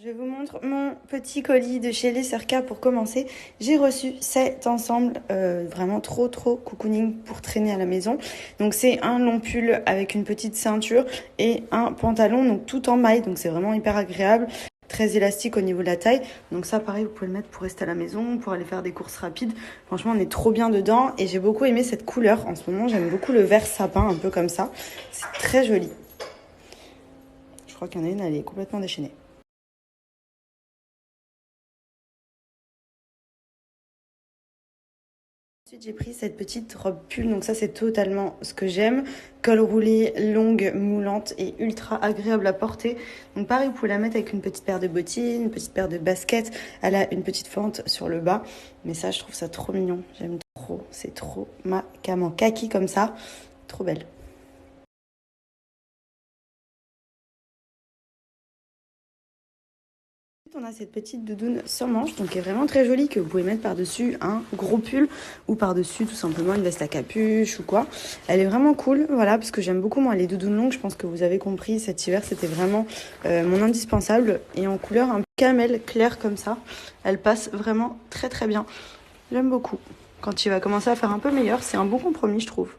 Je vous montre mon petit colis de chez Les Circa pour commencer. J'ai reçu cet ensemble vraiment trop cocooning pour traîner à la maison. Donc c'est un long pull avec une petite ceinture et un pantalon donc tout en maille. Donc c'est vraiment hyper agréable, très élastique au niveau de la taille. Donc ça pareil, vous pouvez le mettre pour rester à la maison, pour aller faire des courses rapides. Franchement on est trop bien dedans et j'ai beaucoup aimé cette couleur. En ce moment j'aime beaucoup le vert sapin un peu comme ça. C'est très joli. Je crois qu'il y en a une, elle est complètement déchaînée. Ensuite, j'ai pris cette petite robe pull, donc ça c'est totalement ce que j'aime. Col roulé, longue, moulante et ultra agréable à porter. Donc pareil, vous pouvez la mettre avec une petite paire de bottines, une petite paire de baskets. Elle a une petite fente sur le bas, mais ça je trouve ça trop mignon. J'aime trop, c'est trop ma cam en kaki comme ça, trop belle. On a cette petite doudoune sans manche, donc qui est vraiment très jolie, que vous pouvez mettre par-dessus un gros pull ou par-dessus tout simplement une veste à capuche ou quoi. Elle est vraiment cool, voilà, parce que j'aime beaucoup moi les doudounes longues. Je pense que vous avez compris, cet hiver c'était vraiment mon indispensable. Et en couleur un peu camel clair comme ça, elle passe vraiment très bien. J'aime beaucoup. Quand il va commencer à faire un peu meilleur, c'est un bon compromis je trouve.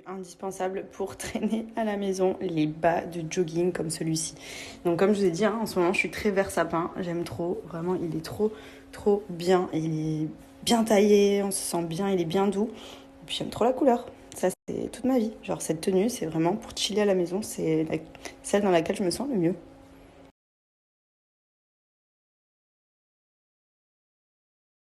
Indispensable pour traîner à la maison, les bas de jogging comme celui-ci. Donc comme je vous ai dit, en ce moment je suis très vert sapin, j'aime trop, vraiment il est trop bien, il est bien taillé, on se sent bien, il est bien doux, et puis j'aime trop la couleur. Ça c'est toute ma vie, genre cette tenue c'est vraiment pour chiller à la maison, c'est celle dans laquelle je me sens le mieux.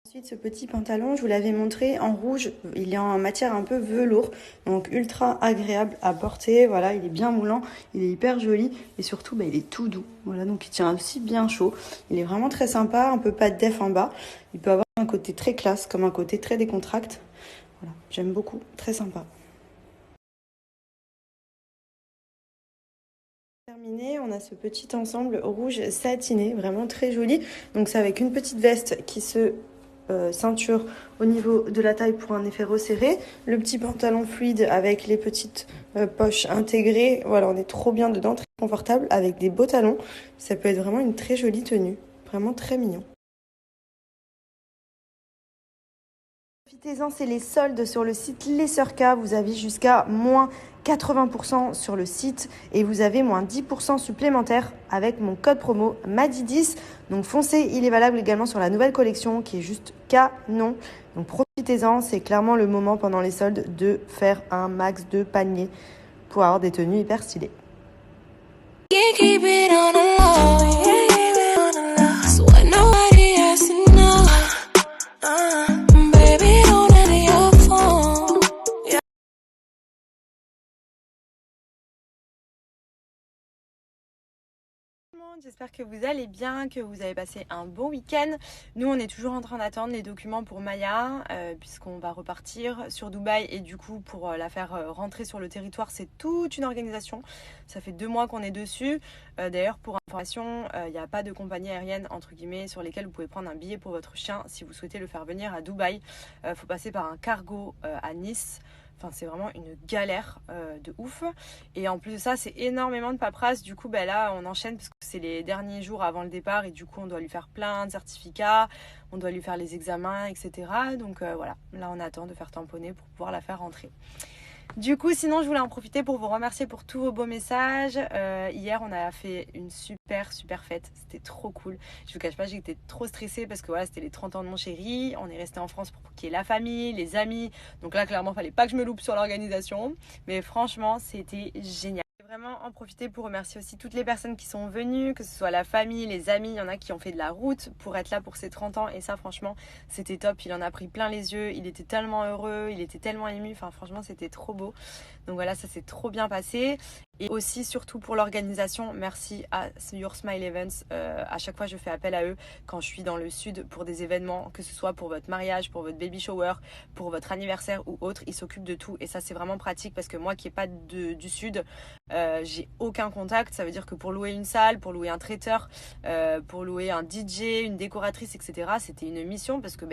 Ensuite, ce petit pantalon, je vous l'avais montré en rouge, il est en matière un peu velours, donc ultra agréable à porter. Voilà, il est bien moulant, il est hyper joli et surtout, il est tout doux. Voilà, donc il tient aussi bien chaud. Il est vraiment très sympa, un peu pas de def en bas. Il peut avoir un côté très classe, comme un côté très décontracté. Voilà, j'aime beaucoup, très sympa. Terminé, on a ce petit ensemble rouge satiné, vraiment très joli. Donc c'est avec une petite veste qui se ceinture au niveau de la taille pour un effet resserré, le petit pantalon fluide avec les petites poches intégrées. Voilà, on est trop bien dedans, très confortable avec des beaux talons. Ça peut être vraiment une très jolie tenue, vraiment très mignon. Profitez-en, c'est les soldes sur le site Les Circa. Vous avez jusqu'à moins 80% sur le site et vous avez moins 10% supplémentaire avec mon code promo MADI10. Donc foncez, il est valable également sur la nouvelle collection qui est juste canon. Donc profitez-en, c'est clairement le moment pendant les soldes de faire un max de paniers pour avoir des tenues hyper stylées. Keep it on the low, yeah, keep it on the low. So when nobody has to know. Baby, don't answer your phone. Yeah. J'espère que vous allez bien, que vous avez passé un bon week-end. Nous, on est toujours en train d'attendre les documents pour Maya, puisqu'on va repartir sur Dubaï. Et du coup, pour la faire rentrer sur le territoire, c'est toute une organisation. Ça fait 2 mois qu'on est dessus. D'ailleurs, pour information, il n'y a pas de compagnie aérienne, entre guillemets, sur lesquelles vous pouvez prendre un billet pour votre chien si vous souhaitez le faire venir à Dubaï. Faut passer par un cargo à Nice. Enfin, c'est vraiment une galère de ouf. Et en plus de ça, c'est énormément de paperasse. Du coup, là, on enchaîne parce que c'est les derniers jours avant le départ. Et du coup, on doit lui faire plein de certificats. On doit lui faire les examens, etc. Donc voilà, là, on attend de faire tamponner pour pouvoir la faire rentrer. Du coup, sinon, je voulais en profiter pour vous remercier pour tous vos beaux messages. Hier, on a fait une super fête. C'était trop cool. Je vous cache pas, j'étais trop stressée parce que voilà, c'était les 30 ans de mon chéri. On est resté en France pour qu'il y ait la famille, les amis. Donc là, clairement, fallait pas que je me loupe sur l'organisation. Mais franchement, c'était génial. Vraiment en profiter pour remercier aussi toutes les personnes qui sont venues, que ce soit la famille, les amis, il y en a qui ont fait de la route pour être là pour ses 30 ans et ça franchement c'était top, il en a pris plein les yeux, il était tellement heureux, il était tellement ému, enfin franchement c'était trop beau. Donc voilà, ça s'est trop bien passé. Et aussi, surtout pour l'organisation, merci à Your Smile Events. À chaque fois, je fais appel à eux quand je suis dans le sud pour des événements, que ce soit pour votre mariage, pour votre baby shower, pour votre anniversaire ou autre. Ils s'occupent de tout et ça, c'est vraiment pratique parce que moi qui n'ai pas du sud, j'ai aucun contact. Ça veut dire que pour louer une salle, pour louer un traiteur, pour louer un DJ, une décoratrice, etc., c'était une mission parce que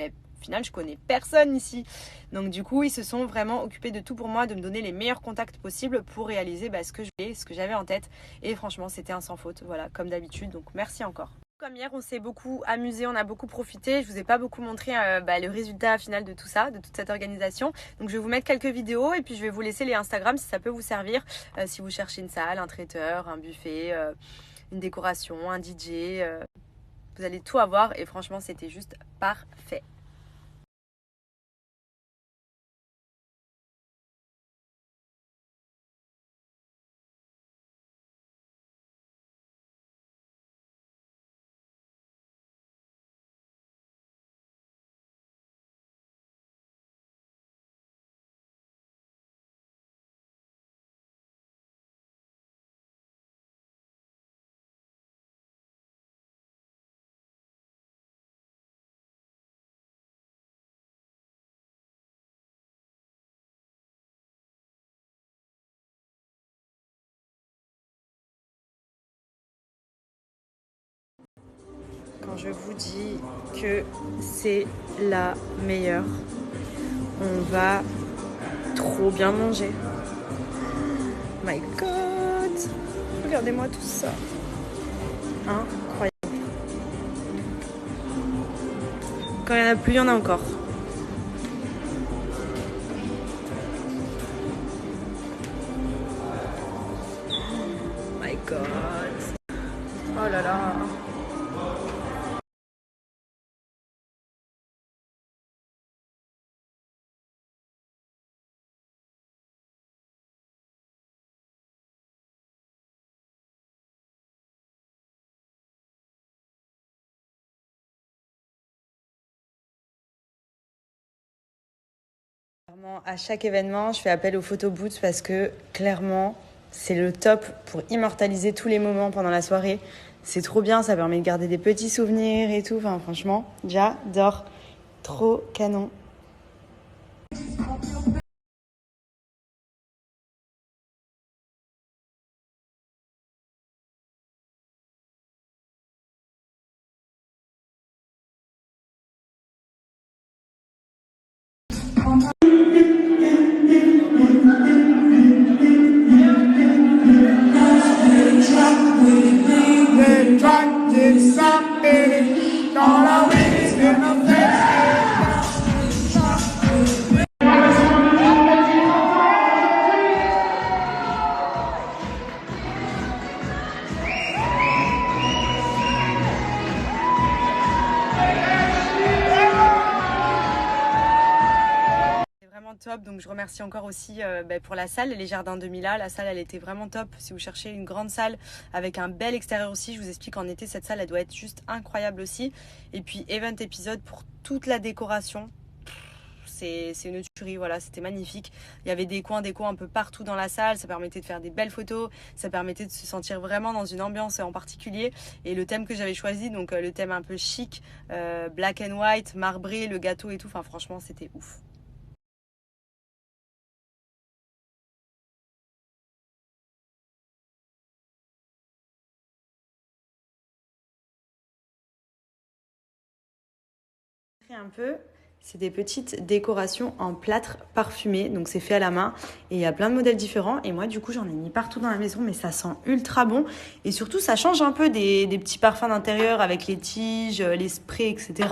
final, je connais personne ici. Donc du coup, ils se sont vraiment occupés de tout pour moi, de me donner les meilleurs contacts possibles pour réaliser ce que je voulais, ce que j'avais en tête. Et franchement, c'était un sans faute, voilà, comme d'habitude. Donc merci encore. Comme hier, on s'est beaucoup amusé, on a beaucoup profité. Je vous ai pas beaucoup montré le résultat final de tout ça, de toute cette organisation. Donc je vais vous mettre quelques vidéos et puis je vais vous laisser les Instagram si ça peut vous servir. Si vous cherchez une salle, un traiteur, un buffet, une décoration, un DJ. Vous allez tout avoir et franchement, c'était juste parfait. Quand je vous dis que c'est la meilleure, on va trop bien manger. My God! Regardez-moi tout ça. Incroyable. Quand il n'y en a plus, il y en a encore. My God! Oh là là! À chaque événement, je fais appel aux photobooths parce que clairement, c'est le top pour immortaliser tous les moments pendant la soirée. C'est trop bien, ça permet de garder des petits souvenirs et tout. Enfin, franchement, j'adore. Trop canon. Top, donc je remercie encore aussi pour la salle, les Jardins de Mila. La salle, elle était vraiment top. Si vous cherchez une grande salle avec un bel extérieur aussi, je vous explique en été, cette salle, elle doit être juste incroyable aussi. Et puis Event Épisode pour toute la décoration. C'est une tuerie, voilà, c'était magnifique. Il y avait des coins déco un peu partout dans la salle, ça permettait de faire des belles photos, ça permettait de se sentir vraiment dans une ambiance en particulier. Et le thème que j'avais choisi, donc le thème un peu chic, black and white, marbré, le gâteau et tout, enfin franchement, c'était ouf. Un peu, c'est des petites décorations en plâtre parfumé, donc c'est fait à la main et il y a plein de modèles différents et moi du coup j'en ai mis partout dans la maison mais ça sent ultra bon et surtout ça change un peu des petits parfums d'intérieur avec les tiges, les sprays etc.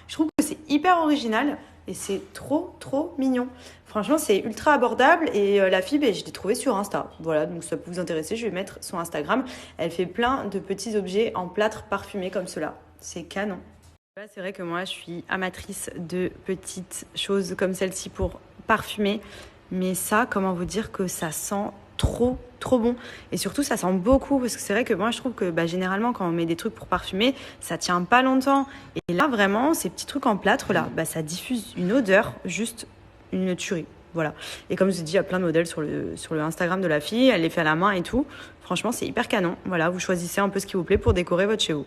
Je trouve que c'est hyper original et c'est trop mignon. Franchement c'est ultra abordable et la fille je l'ai trouvée sur Insta, voilà, donc ça peut vous intéresser, je vais mettre son Instagram. Elle fait plein de petits objets en plâtre parfumé comme cela, c'est canon. C'est vrai que moi, je suis amatrice de petites choses comme celle-ci pour parfumer. Mais ça, comment vous dire que ça sent trop bon. Et surtout, ça sent beaucoup. Parce que c'est vrai que moi, je trouve que généralement, quand on met des trucs pour parfumer, ça tient pas longtemps. Et là, vraiment, ces petits trucs en plâtre, là, ça diffuse une odeur, juste une tuerie. Voilà. Et comme je vous ai dit, il y a plein de modèles sur le Instagram de la fille. Elle les fait à la main et tout. Franchement, c'est hyper canon. Voilà, vous choisissez un peu ce qui vous plaît pour décorer votre chez vous.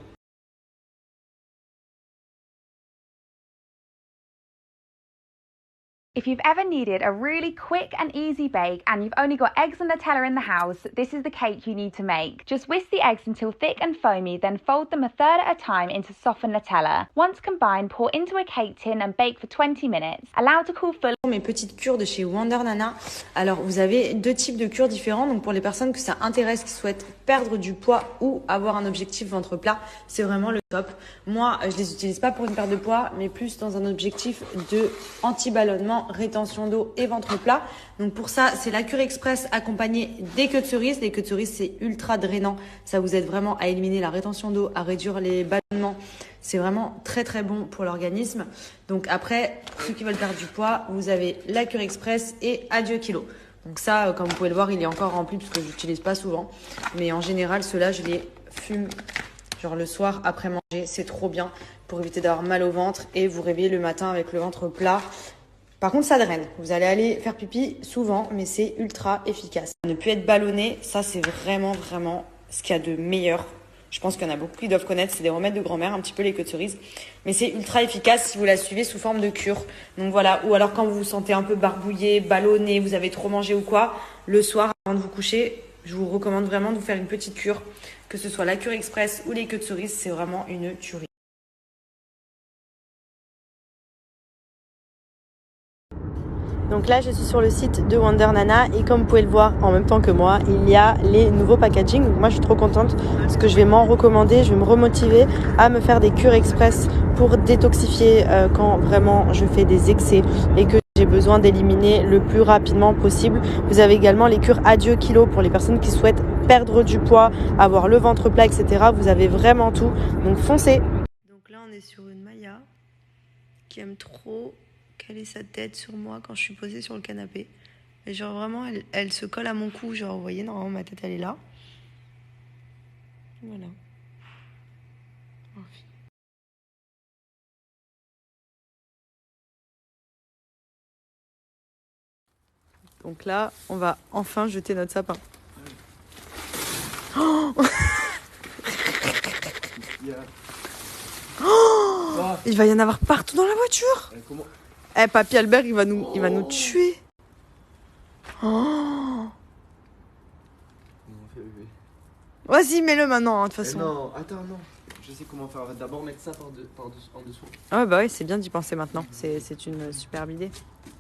If you've ever needed a really quick and easy bake and you've only got eggs and Nutella in the house, this is the cake you need to make. Just whisk the eggs until thick and foamy, then fold them a third at a time into softened Nutella. Once combined, pour into a cake tin and bake for 20 minutes. Allow to cool fully. Mes petites cures de chez Wonder Nana. Alors, vous avez 2 types de cures différents. Donc, pour les personnes que ça intéresse, qui souhaitent perdre du poids ou avoir un objectif ventre plat, c'est vraiment le top. Moi, je les utilise pas pour une perte de poids, mais plus dans un objectif de anti-ballonnement, rétention d'eau et ventre plat. Donc, pour ça, c'est la cure express accompagnée des queues de cerise. Les queues de cerise, c'est ultra drainant. Ça vous aide vraiment à éliminer la rétention d'eau, à réduire les ballonnements. C'est vraiment très très bon pour l'organisme. Donc après, pour ceux qui veulent perdre du poids, vous avez la cure express et adieu kilo. Donc ça, comme vous pouvez le voir, il est encore rempli parce que je l'utilise pas souvent. Mais en général, ceux-là, je les fume genre le soir après manger. C'est trop bien pour éviter d'avoir mal au ventre et vous réveiller le matin avec le ventre plat. Par contre, ça draine. Vous allez aller faire pipi souvent, mais c'est ultra efficace. Ne plus être ballonné, ça c'est vraiment ce qu'il y a de meilleur. Je pense qu'il y en a beaucoup qui doivent connaître. C'est des remèdes de grand-mère, un petit peu les queues de cerise. Mais c'est ultra efficace si vous la suivez sous forme de cure. Donc voilà. Ou alors quand vous vous sentez un peu barbouillé, ballonné, vous avez trop mangé ou quoi, le soir avant de vous coucher, je vous recommande vraiment de vous faire une petite cure. Que ce soit la cure express ou les queues de cerise, c'est vraiment une tuerie. Donc là, je suis sur le site de Wonder Nana et comme vous pouvez le voir en même temps que moi, il y a les nouveaux packaging. Donc moi, je suis trop contente parce que je vais m'en recommander, je vais me remotiver à me faire des cures express pour détoxifier quand vraiment je fais des excès et que j'ai besoin d'éliminer le plus rapidement possible. Vous avez également les cures adieu kilo pour les personnes qui souhaitent perdre du poids, avoir le ventre plat, etc. Vous avez vraiment tout. Donc foncez. Donc là, on est sur une Maya qui aime trop caler sa tête sur moi quand je suis posée sur le canapé. Et genre vraiment, elle se colle à mon cou. Genre, vous voyez, normalement, ma tête, elle est là. Voilà. Donc là, on va enfin jeter notre sapin. Oh oh, il va y en avoir partout dans la voiture. Eh, Papy Albert, il va nous tuer. Oh. Vas-y, mets-le maintenant, de toute façon. Non, attends, non. Je sais comment faire. On va d'abord mettre ça en dessous. Ah ouais, bah oui, c'est bien d'y penser maintenant. C'est une superbe idée.